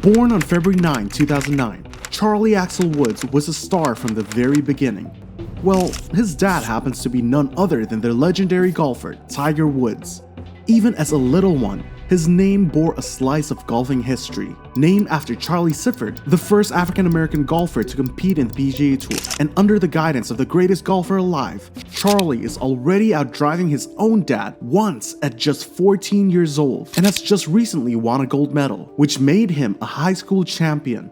Born on February 9, 2009, Charlie Axel Woods was a star from the very beginning. Well, his dad happens to be none other than the legendary golfer Tiger Woods. Even as a little one, his name bore a slice of golfing history, named after Charlie Sifford, the first African-American golfer to compete in the PGA Tour. And under the guidance of the greatest golfer alive, Charlie is already outdriving his own dad once at just 14 years old, and has just recently won a gold medal, which made him a high school champion.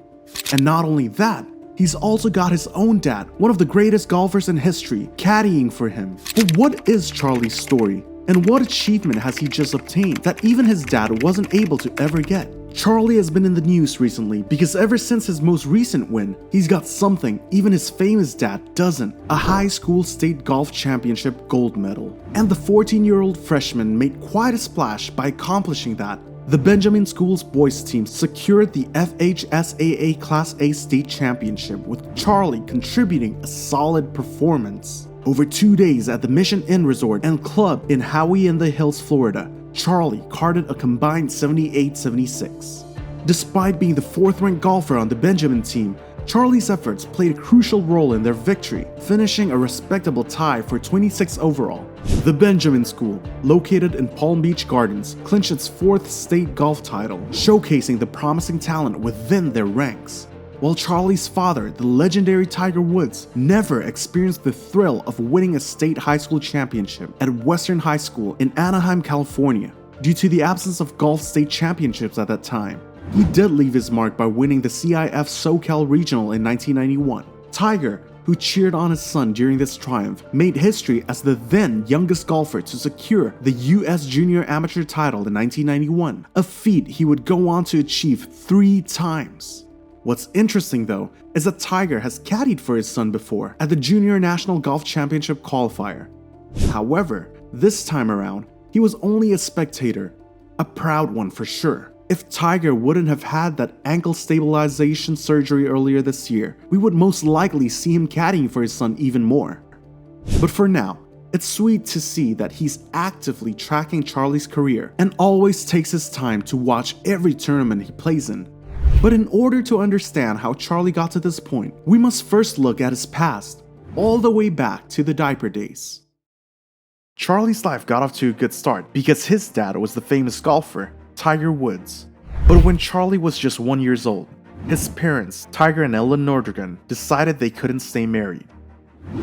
And not only that, he's also got his own dad, one of the greatest golfers in history, caddying for him. But what is Charlie's story? And what achievement has he just obtained that even his dad wasn't able to ever get? Charlie has been in the news recently because ever since his most recent win, he's got something even his famous dad doesn't: a high school state golf championship gold medal. And the 14-year-old freshman made quite a splash by accomplishing that. The Benjamin School's boys team secured the FHSAA Class A state championship, with Charlie contributing a solid performance. Over 2 days at the Mission Inn Resort and Club in Howey in the Hills, Florida, Charlie carded a combined 78-76. Despite being the 4th-ranked golfer on the Benjamin team, Charlie's efforts played a crucial role in their victory, finishing a respectable tie for 26 overall. The Benjamin School, located in Palm Beach Gardens, clinched its 4th state golf title, showcasing the promising talent within their ranks. While Charlie's father, the legendary Tiger Woods, never experienced the thrill of winning a state high school championship at Western High School in Anaheim, California, due to the absence of golf state championships at that time. He did leave his mark by winning the CIF SoCal Regional in 1991. Tiger, who cheered on his son during this triumph, made history as the then youngest golfer to secure the US Junior Amateur title in 1991, a feat he would go on to achieve 3 times. What's interesting though is that Tiger has caddied for his son before at the Junior National Golf Championship qualifier. However, this time around, he was only a spectator, a proud one for sure. If Tiger wouldn't have had that ankle stabilization surgery earlier this year, we would most likely see him caddying for his son even more. But for now, it's sweet to see that he's actively tracking Charlie's career and always takes his time to watch every tournament he plays in. But in order to understand how Charlie got to this point, we must first look at his past, all the way back to the diaper days. Charlie's life got off to a good start because his dad was the famous golfer, Tiger Woods. But when Charlie was just 1 year old, his parents, Tiger and Ellen Nordegren, decided they couldn't stay married.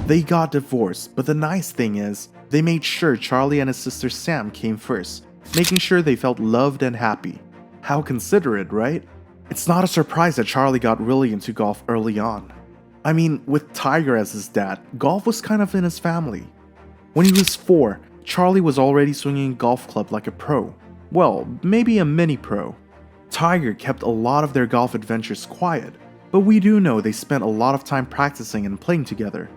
They got divorced, but the nice thing is, they made sure Charlie and his sister Sam came first, making sure they felt loved and happy. How considerate, right? It's not a surprise that Charlie got really into golf early on. I mean, with Tiger as his dad, golf was kind of in his family. When he was 4, Charlie was already swinging a golf club like a pro. Well, maybe a mini pro. Tiger kept a lot of their golf adventures quiet, but we do know they spent a lot of time practicing and playing together.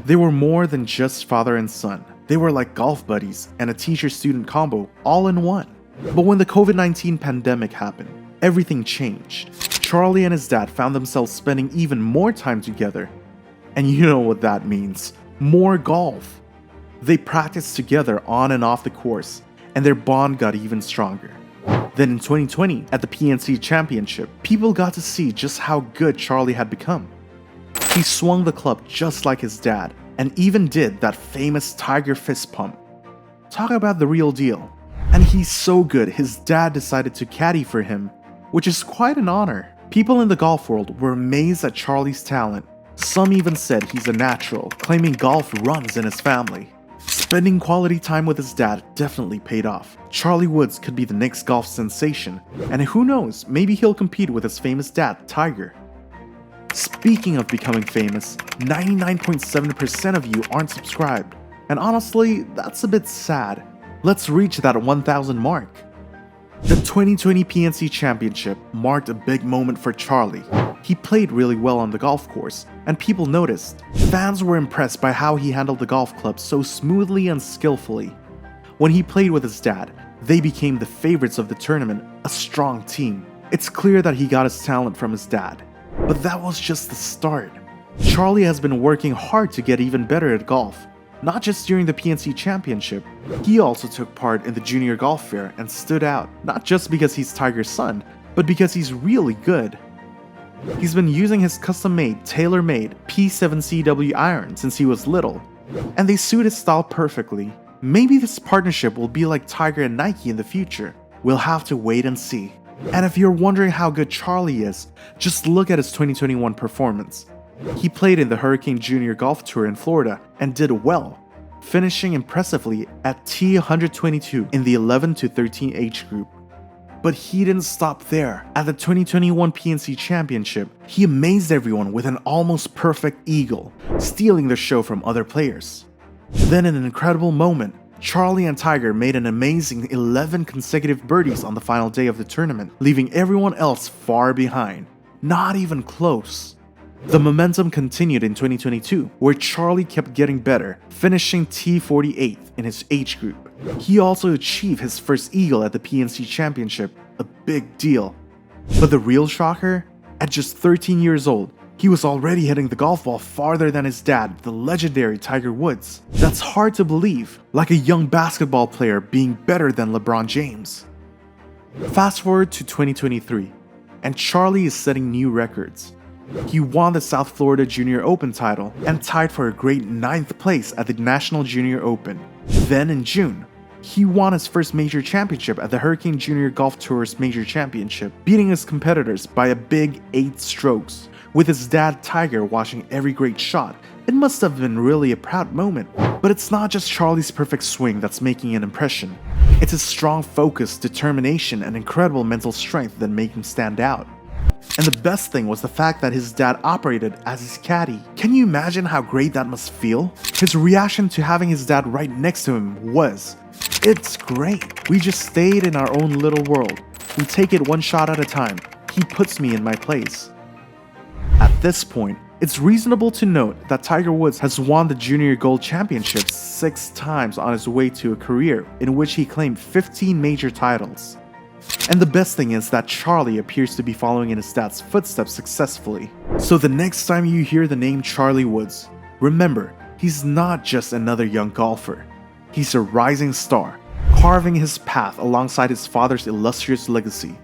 They were more than just father and son. They were like golf buddies and a teacher-student combo all in one. But when the COVID-19 pandemic happened, everything changed. Charlie and his dad found themselves spending even more time together. And you know what that means. More golf. They practiced together on and off the course, and their bond got even stronger. Then in 2020, at the PNC Championship, people got to see just how good Charlie had become. He swung the club just like his dad, and even did that famous Tiger fist pump. Talk about the real deal. And he's so good, his dad decided to caddy for him, which is quite an honor. People in the golf world were amazed at Charlie's talent. Some even said he's a natural, claiming golf runs in his family. Spending quality time with his dad definitely paid off. Charlie Woods could be the next golf sensation, and who knows, maybe he'll compete with his famous dad, Tiger. Speaking of becoming famous, 99.7% of you aren't subscribed, and honestly, that's a bit sad. Let's reach that 1,000 mark. The 2020 PNC Championship marked a big moment for Charlie. He played really well on the golf course, and people noticed. Fans were impressed by how he handled the golf club so smoothly and skillfully. When he played with his dad, they became the favorites of the tournament, a strong team. It's clear that he got his talent from his dad. But that was just the start. Charlie has been working hard to get even better at golf. Not just during the PNC Championship, he also took part in the Junior Golf Fair and stood out, not just because he's Tiger's son, but because he's really good. He's been using his custom-made, tailor-made P7CW iron since he was little, and they suit his style perfectly. Maybe this partnership will be like Tiger and Nike in the future. We'll have to wait and see. And if you're wondering how good Charlie is, just look at his 2021 performance. He played in the Hurricane Junior Golf Tour in Florida and did well, finishing impressively at T122 in the 11 to 13 age group. But he didn't stop there. At the 2021 PNC Championship, he amazed everyone with an almost perfect eagle, stealing the show from other players. Then in an incredible moment, Charlie and Tiger made an amazing 11 consecutive birdies on the final day of the tournament, leaving everyone else far behind. Not even close. The momentum continued in 2022, where Charlie kept getting better, finishing T48 in his age group. He also achieved his first eagle at the PNC Championship, a big deal. But the real shocker? At just 13 years old, he was already hitting the golf ball farther than his dad, the legendary Tiger Woods. That's hard to believe, like a young basketball player being better than LeBron James. Fast forward to 2023, and Charlie is setting new records. He won the South Florida Junior Open title and tied for a great 9th place at the National Junior Open. Then in June, he won his first major championship at the Hurricane Junior Golf Tour's Major Championship, beating his competitors by a big 8 strokes. With his dad Tiger watching every great shot, it must have been really a proud moment. But it's not just Charlie's perfect swing that's making an impression. It's his strong focus, determination, and incredible mental strength that make him stand out. And the best thing was the fact that his dad operated as his caddy. Can you imagine how great that must feel? His reaction to having his dad right next to him was, "It's great. We just stayed in our own little world. We take it one shot at a time. He puts me in my place." At this point, it's reasonable to note that Tiger Woods has won the Junior Gold Championship 6 times on his way to a career in which he claimed 15 major titles. And the best thing is that Charlie appears to be following in his dad's footsteps successfully. So the next time you hear the name Charlie Woods, remember, he's not just another young golfer. He's a rising star, carving his path alongside his father's illustrious legacy,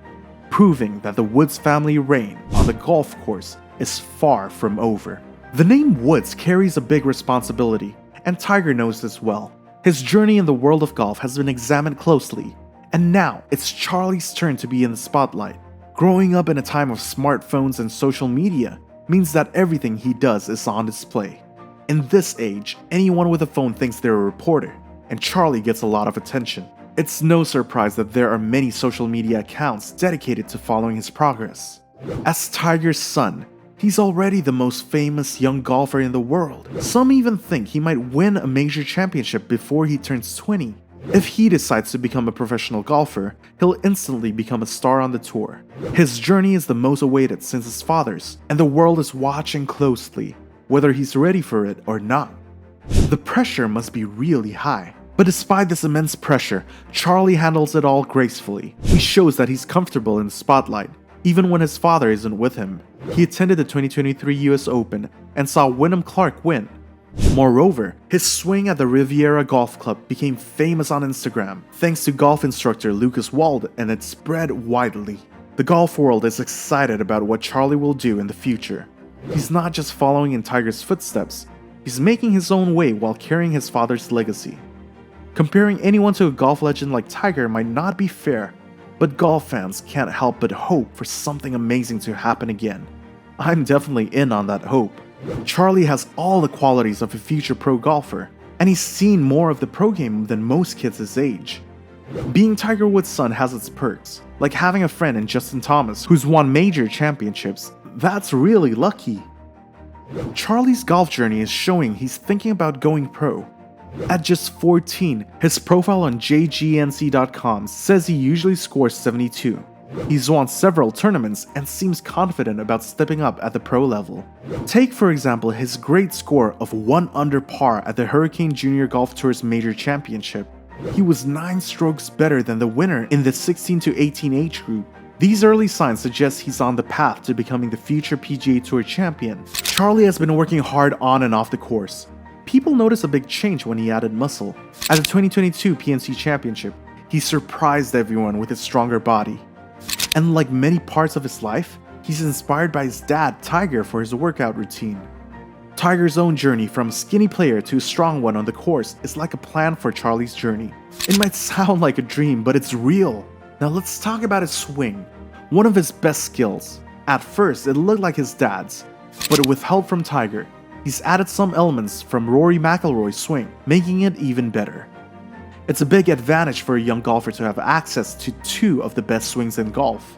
proving that the Woods family reign on the golf course is far from over. The name Woods carries a big responsibility, and Tiger knows this well. His journey in the world of golf has been examined closely, and now it's Charlie's turn to be in the spotlight. Growing up in a time of smartphones and social media means that everything he does is on display. In this age, anyone with a phone thinks they're a reporter, and Charlie gets a lot of attention. It's no surprise that there are many social media accounts dedicated to following his progress. As Tiger's son, he's already the most famous young golfer in the world. Some even think he might win a major championship before he turns 20. If he decides to become a professional golfer, he'll instantly become a star on the tour. His journey is the most awaited since his father's, and the world is watching closely, whether he's ready for it or not. The pressure must be really high. But despite this immense pressure, Charlie handles it all gracefully. He shows that he's comfortable in the spotlight, even when his father isn't with him. He attended the 2023 US Open and saw Wyndham Clark win. Moreover, his swing at the Riviera Golf Club became famous on Instagram thanks to golf instructor Lucas Wald, and it spread widely. The golf world is excited about what Charlie will do in the future. He's not just following in Tiger's footsteps, he's making his own way while carrying his father's legacy. Comparing anyone to a golf legend like Tiger might not be fair, but golf fans can't help but hope for something amazing to happen again. I'm definitely in on that hope. Charlie has all the qualities of a future pro golfer, and he's seen more of the pro game than most kids his age. Being Tiger Woods' son has its perks, like having a friend in Justin Thomas who's won major championships. That's really lucky. Charlie's golf journey is showing he's thinking about going pro. At just 14, his profile on jgnc.com says he usually scores 72. He's won several tournaments and seems confident about stepping up at the pro level. Take for example his great score of 1 under par at the Hurricane Junior Golf Tour's Major Championship. He was 9 strokes better than the winner in the 16 to 18 age group. These early signs suggest he's on the path to becoming the future PGA Tour champion. Charlie has been working hard on and off the course. People noticed a big change when he added muscle. At the 2022 PNC Championship, he surprised everyone with his stronger body. And like many parts of his life, he's inspired by his dad, Tiger, for his workout routine. Tiger's own journey from a skinny player to a strong one on the course is like a plan for Charlie's journey. It might sound like a dream, but it's real. Now let's talk about his swing. One of his best skills. At first, it looked like his dad's, but with help from Tiger, he's added some elements from Rory McIlroy's swing, making it even better. It's a big advantage for a young golfer to have access to two of the best swings in golf.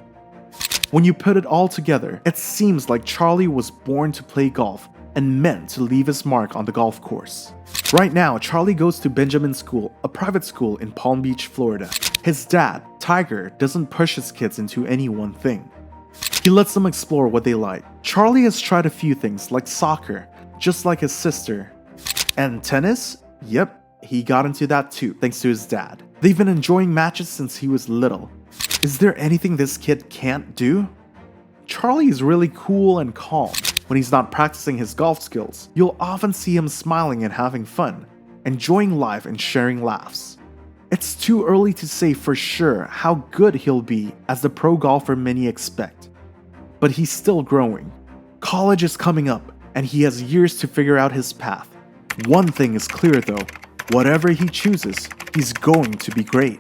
When you put it all together, it seems like Charlie was born to play golf and meant to leave his mark on the golf course. Right now, Charlie goes to Benjamin School, a private school in Palm Beach, Florida. His dad, Tiger, doesn't push his kids into any one thing. He lets them explore what they like. Charlie has tried a few things like soccer, just like his sister. And tennis? Yep, he got into that too, thanks to his dad. They've been enjoying matches since he was little. Is there anything this kid can't do? Charlie is really cool and calm. When he's not practicing his golf skills, you'll often see him smiling and having fun, enjoying life and sharing laughs. It's too early to say for sure how good he'll be as the pro golfer many expect. But he's still growing. College is coming up, and he has years to figure out his path. One thing is clear though, whatever he chooses, he's going to be great.